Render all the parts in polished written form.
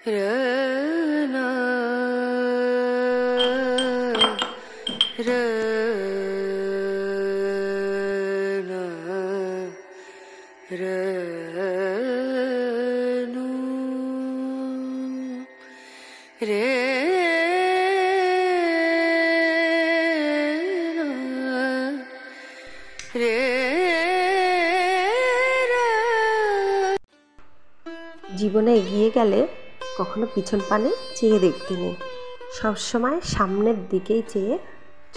रना रना रनु रे জীবনে এগিয়ে গেলে কখনো পিছন পানে চেয়ে দেখতে নেই, সবসময় সামনের দিকেই চেয়ে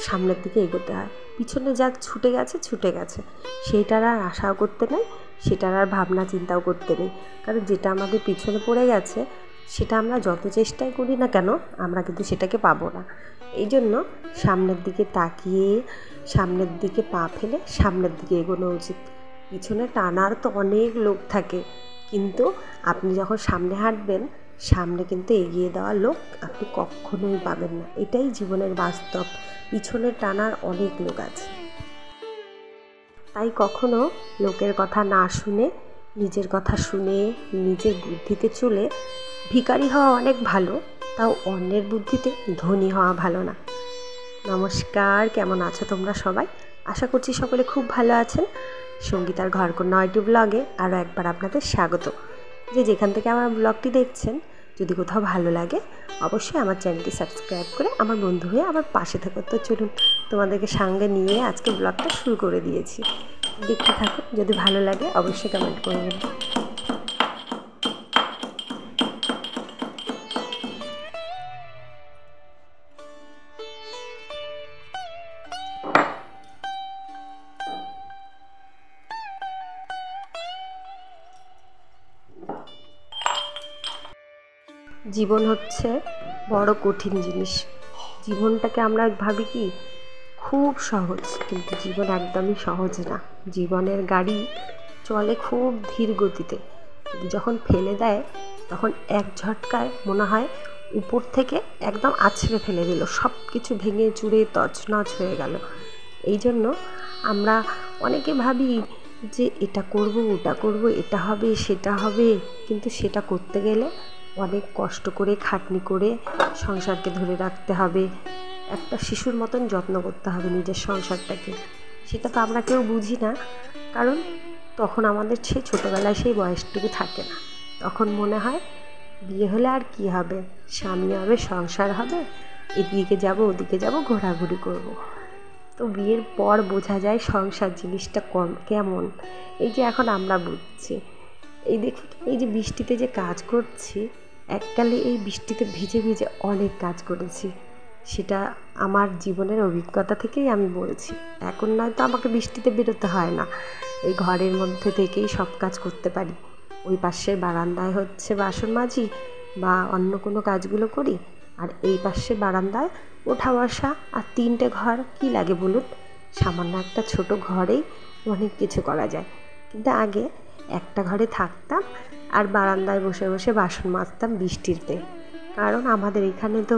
সামনের দিকে এগোতে হয়। পিছনে যা ছুটে গেছে সেইটার আর আশাও করতে নেই, সেটার আর ভাবনা চিন্তাও করতে নেই। কারণ যেটা আমাদের পিছনে পড়ে গেছে সেটা আমরা যত চেষ্টাই করি না কেন আমরা কিন্তু সেটাকে পাবো না। এই জন্য সামনের দিকে তাকিয়ে সামনের দিকে পা ফেলে সামনের দিকে এগোনো উচিত। পিছনে টানার তো অনেক লোক থাকে, কিন্তু আপনি যখন সামনে হাঁটবেন সামনে কিন্তু এগিয়ে দেওয়ার লোক আপনি কখনোই পাবেন না। এটাই জীবনের বাস্তব। পিছনে টানার অনেক লোক আছে, তাই কখনো লোকের কথা না শুনে নিজের কথা শুনে নিজের বুদ্ধিতে চলে ভিখারি হওয়া অনেক ভালো, তাও অন্যের বুদ্ধিতে ধনী হওয়া ভালো না। নমস্কার, কেমন আছো তোমরা সবাই? আশা করছি সকলে খুব ভালো আছেন। সঙ্গীতার ঘরকন্যা ইউটিউব ব্লগে আরও একবার আপনাদের স্বাগত। যেখান থেকে আমার ব্লগটি দেখছেন, যদি কোথাও ভালো লাগে অবশ্যই আমার চ্যানেলটি সাবস্ক্রাইব করে আমার বন্ধু হয়ে আমার পাশে থাকো। তো চলুন, তোমাদেরকে সঙ্গে নিয়ে আজকে ব্লগটা শুরু করে দিয়েছি। দেখতে থাকো, যদি ভালো লাগে অবশ্যই কমেন্ট করবেন। জীবন হচ্ছে বড় কঠিন জিনিস। জীবনটাকে আমরা ভাবি কি খুব সহজ, কিন্তু জীবন একদমই সহজ না। জীবনের গাড়ি চলে খুব ধীর গতিতে, যখন ফেলে দেয় তখন এক ঝটকায় মনে হয় উপর থেকে একদম আছড়ে ফেলে দিল, সব কিছু ভেঙে চুরে তছনছ হয়ে গেল। এই জন্য আমরা অনেকে ভাবি যে এটা করব ওটা করব, এটা হবে সেটা হবে, কিন্তু সেটা করতে গেলে অনেক কষ্ট করে খাটনি করে সংসারকে ধরে রাখতে হবে। একটা শিশুর মতন যত্ন করতে হবে নিজের সংসারটাকে। সেটা তো আমরা কেউ বুঝি না, কারণ তখন আমাদের সেই ছোটোবেলায় সেই বয়সটুকু থাকে না। তখন মনে হয় বিয়ে হলে আর কি হবে, স্বামী হবে, সংসার হবে, এদিকে যাব ওদিকে যাব, ঘোরাঘুরি করব। তো বিয়ের পর বোঝা যায় সংসার জিনিসটা কেমন। এই যে এখন আমরা বুঝছি, এই দেখি এই যে বৃষ্টিতে যে কাজ করছি, এককালে এই বৃষ্টিতে ভিজে ভিজে অনেক কাজ করেছি। সেটা আমার জীবনের অভিজ্ঞতা থেকেই আমি বলছি। এখন নয়তো আমাকে বৃষ্টিতে বেরোতে হয় না, এই ঘরের মধ্যে থেকেই সব কাজ করতে পারি। ওই পাশের বারান্দায় হচ্ছে বাসন মাজি বা অন্য কোনো কাজগুলো করি, আর এই পাশের বারান্দায় ওঠা বসা, আর 3টে ঘর কি লাগে বলুন? সামান্য একটা ছোট ঘরেই অনেক কিছু করা যায়। কিন্তু আগে একটা ঘরে থাকতাম আর বারান্দায় বসে বসে বাসন মাজতাম বৃষ্টিতে। কারণ আমাদের এখানে তো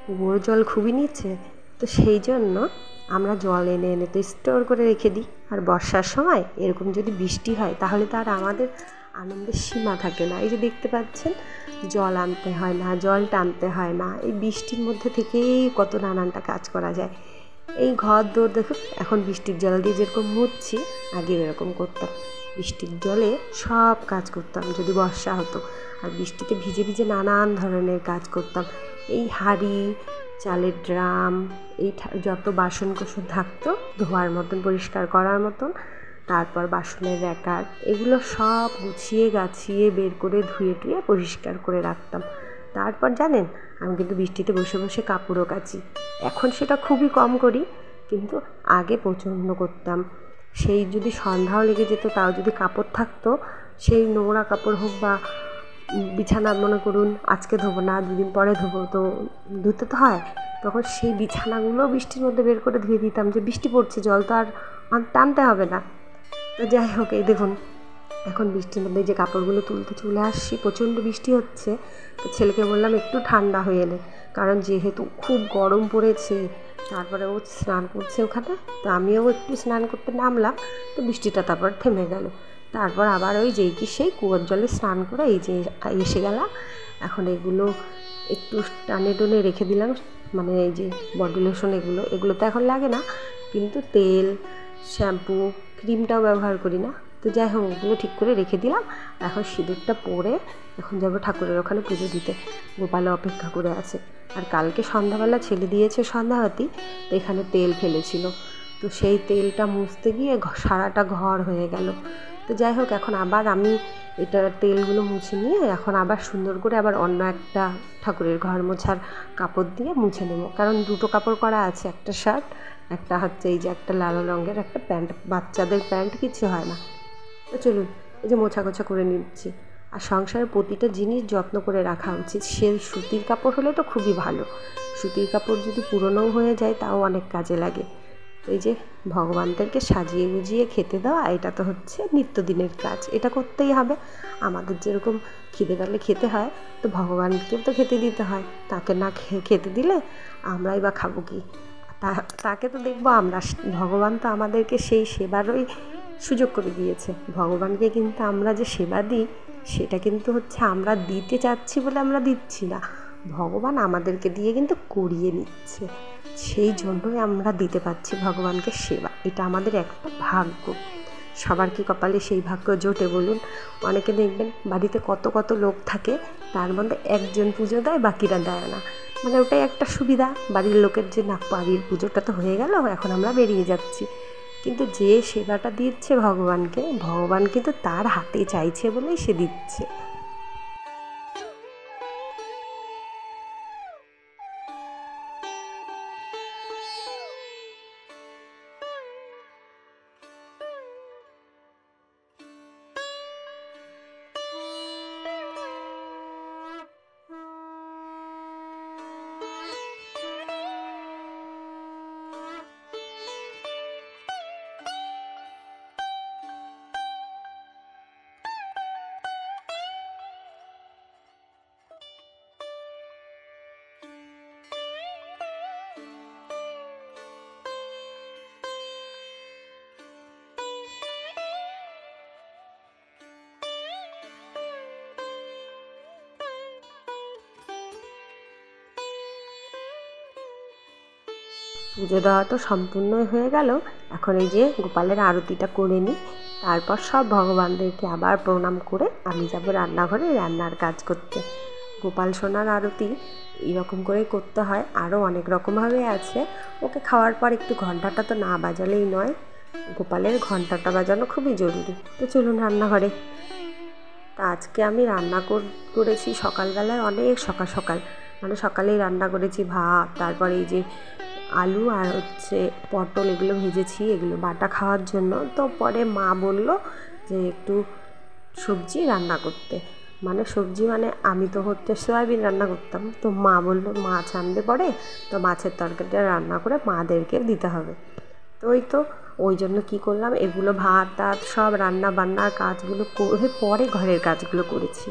কুয়োর জল খুবই নিচে, তো সেই জন্য আমরা জল এনে এনে তো স্টোর করে রেখে দিই। আর বর্ষার সময় এরকম যদি বৃষ্টি হয় তাহলে তো আর আমাদের আনন্দের সীমা থাকে না। এই যে দেখতে পাচ্ছেন, জল আনতে হয় না, জল টানতে হয় না, এই বৃষ্টির মধ্যে থেকেই কত নানানটা কাজ করা যায়। এই ঘর দৌড় দেখুন, এখন বৃষ্টির জল দিয়ে যেরকম মুছছি আগে এরকম করতাম। বৃষ্টির জলে সব কাজ করতাম যদি বর্ষা হতো, আর বৃষ্টিতে ভিজে ভিজে নানান ধরনের কাজ করতাম। এই হাঁড়ি, চালের ড্রাম, এই যত বাসন কোসন থাকতো ধোয়ার মতন, পরিষ্কার করার মতন, তারপর বাসনের র্যাকার, এগুলো সব গুছিয়ে গাছিয়ে বের করে ধুয়ে টুয়ে পরিষ্কার করে রাখতাম। তারপর জানেন, আমি কিন্তু বৃষ্টিতে বসে বসে কাপড়ও কাচি। এখন সেটা খুবই কম করি, কিন্তু আগে প্রচণ্ড করতাম। সেই যদি সন্ধ্যাও লেগে যেত, তাও যদি কাপড় থাকতো, সেই নোংরা কাপড় হোক বা বিছানা, মনে করুন আজকে ধোবো না 2 দিন পরে ধোবো, তো ধুতে তো হয়, তখন সেই বিছানাগুলো বৃষ্টির মধ্যে বের করে ধুয়ে দিতাম, যে বৃষ্টি পড়ছে জল তো আর টানতে হবে না। তো যাই হোক, এই দেখুন এখন বৃষ্টির মধ্যে যে কাপড়গুলো তুলতে চলে আসছি, প্রচণ্ড বৃষ্টি হচ্ছে। তো ছেলেকে বললাম একটু ঠান্ডা হয়ে এলে, কারণ যেহেতু খুব গরম পড়েছে। তারপরে ও স্নান করছে ওখানে, তো আমিও একটু স্নান করতে নামলাম, তো বৃষ্টিটা তারপর থেমে গেল। তারপর আবার ওই যেই কি সেই কুয়োর জলে স্নান করে এই যে এসে গেলাম। এখন এগুলো একটু টানে টুনে রেখে দিলাম, মানে এই যে বডি লোশন এগুলো তো এখন লাগে না, কিন্তু তেল, শ্যাম্পু, ক্রিমটাও ব্যবহার করি না। তো যাই হোক, ওগুলো ঠিক করে রেখে দিলাম। এখন সিঁদুরটা পরে এখন যাবো ঠাকুরের ওখানে পুজো দিতে। গোপাল অপেক্ষা করে আছে। আর কালকে সন্ধ্যাবেলা ছেলে দিয়েছে সন্ধ্যাবাতি, তো এখানে তেল ফেলেছিল, তো সেই তেলটা মুছতে গিয়ে সারাটা ঘর হয়ে গেল। তো যাই হোক, এখন আবার আমি এটা তেলগুলো মুছে নিয়ে এখন আবার সুন্দর করে আবার অন্য একটা ঠাকুরের ঘর মোছার কাপড় দিয়ে মুছে নেবো, কারণ দুটো কাপড় করা আছে, একটা শার্ট, একটা হচ্ছে এই যে একটা লাল রঙের একটা প্যান্ট, বাচ্চাদের প্যান্ট কিছু হয় না। তো চলুন, এই যে মোছা গোছা করে নিচ্ছি। আর সংসারের প্রতিটা জিনিস যত্ন করে রাখা উচিত। সে সুতির কাপড় হলে তো খুবই ভালো, সুতির কাপড় যদি পুরনোও হয়ে যায় তাও অনেক কাজে লাগে। তো এই যে ভগবানদেরকে সাজিয়ে গুজিয়ে খেতে দেওয়া, এটা তো হচ্ছে নিত্যদিনের কাজ, এটা করতেই হবে। আমাদের যেরকম খিদে পেলে খেতে হয়, তো ভগবানকেও তো খেতে দিতে হয়। তাকে না খেতে দিলে আমরাই বা খাবো কি? তাকে তো দেখবো আমরা, ভগবান তো আমাদেরকে সেই সেবারই সুযোগ করে দিয়েছে। ভগবানকে কিন্তু আমরা যে সেবা দিই, সেটা কিন্তু হচ্ছে আমরা দিতে চাচ্ছি বলে আমরা দিচ্ছি না, ভগবান আমাদেরকে দিয়ে কিন্তু করিয়ে নিচ্ছে। সেই জন্যই আমরা দিতে পারছি ভগবানকে সেবা। এটা আমাদের একটা ভাগ্য। সবার কি কপালে সেই ভাগ্য জোটে বলুন? অনেকে দেখবেন বাড়িতে কত কত লোক থাকে, তার মধ্যে একজন পুজো দেয়, বাকিরা দেয় না। মানে ওটাই একটা সুবিধা বাড়ির লোকের, যে না, বাড়ির পুজোটা তো হয়ে গেল, এখন আমরা বেরিয়ে যাচ্ছি। কিন্তু যে সেবাটা দিচ্ছে ভগবানকে, ভগবান কিন্তু তার হাতে চাইছে বলেই সে দিচ্ছে। পুজো দেওয়া তো সম্পূর্ণই হয়ে গেল। এখন এই যে গোপালের আরতিটা করে নিই, তারপর সব ভগবানদেরকে আবার প্রণাম করে আমি যাব রান্নাঘরে রান্নার কাজ করতে। গোপাল সোনার আরতি এরকম করেই করতে হয়, আরও অনেক রকমভাবে আছে। ওকে খাওয়ার পর একটু ঘন্টাটা তো না বাজালেই নয়, গোপালের ঘন্টাটা বাজানো খুবই জরুরি। তো চলুন রান্নাঘরে। তা আজকে আমি রান্না করেছি সকালবেলায়, অনেক সকাল সকাল, মানে সকালেই রান্না করেছি ভাত, তারপরে এই যে আলু আর হচ্ছে পটল, এগুলো ভেজেছি, এগুলো বাটা খাওয়ার জন্য। তো পরে মা বলল যে একটু সবজি রান্না করতে, মানে সবজি মানে আমি তো হচ্ছে সয়াবিন রান্না করতাম, তো মা বলল মাছ আনবে পরে, তো মাছের তরকারিটা রান্না করে মাদেরকে দিতে হবে। তো ওই জন্য কী করলাম, এগুলো ভাত টাত সব রান্না বান্নার কাজগুলো করে পরে ঘরের কাজগুলো করেছি।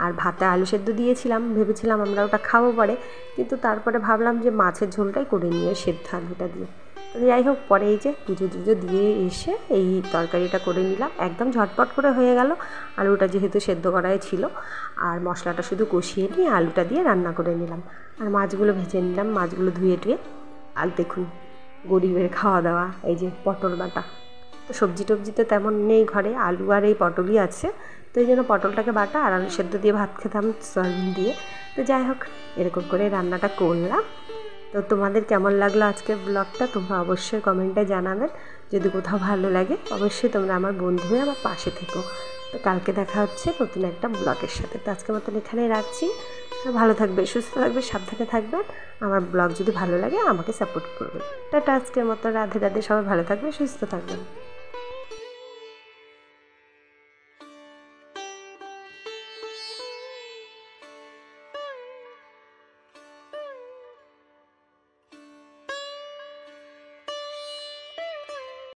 আর ভাতে আলু সেদ্ধ দিয়েছিলাম, ভেবেছিলাম আমরা ওটা খাবো পরে, কিন্তু তারপরে ভাবলাম যে মাছের ঝোলটাই করে নিয়ে সেদ্ধ আলুটা দিয়ে। তো যাই হোক, পরে এই যে পুজো টুজো দিয়ে এসে এই তরকারিটা করে নিলাম, একদম ঝটপট করে হয়ে গেল। আলুটা যেহেতু সেদ্ধ করাই ছিল, আর মশলাটা শুধু কষিয়ে নিয়ে আলুটা দিয়ে রান্না করে নিলাম। আর মাছগুলো ভেজে নিলাম, মাছগুলো ধুয়ে টুয়ে। আর দেখুন, গরিবের খাওয়া দাওয়া, এই যে পটল বাটা। তো সবজি টবজি তো তেমন নেই ঘরে, আলু আর এই পটলই আছে, তো এই জন্য পটলটাকে বাটা আর আলু সেদ্ধ দিয়ে ভাত খেতাম সয়াবিন দিয়ে। তো যাই হোক, এরকম করে রান্নাটা করলাম। তো তোমাদের কেমন লাগলো আজকের ব্লগটা তোমরা অবশ্যই কমেন্টে জানাবেন। যদি কোথাও ভালো লাগে অবশ্যই তোমরা আমার বন্ধু হয়ে আমার পাশে থেকো। তো কালকে দেখা হচ্ছে নতুন একটা ব্লগের সাথে। তো আজকের মতন এখানেই রাখছি। ভালো থাকবে, সুস্থ থাকবে, সাবধানে থাকবেন। আমার ব্লগ যদি ভালো লাগে আমাকে সাপোর্ট করবেন। টাটা, আজকের মতো রাধে রাধে। সবাই ভালো থাকবে, সুস্থ থাকবেন।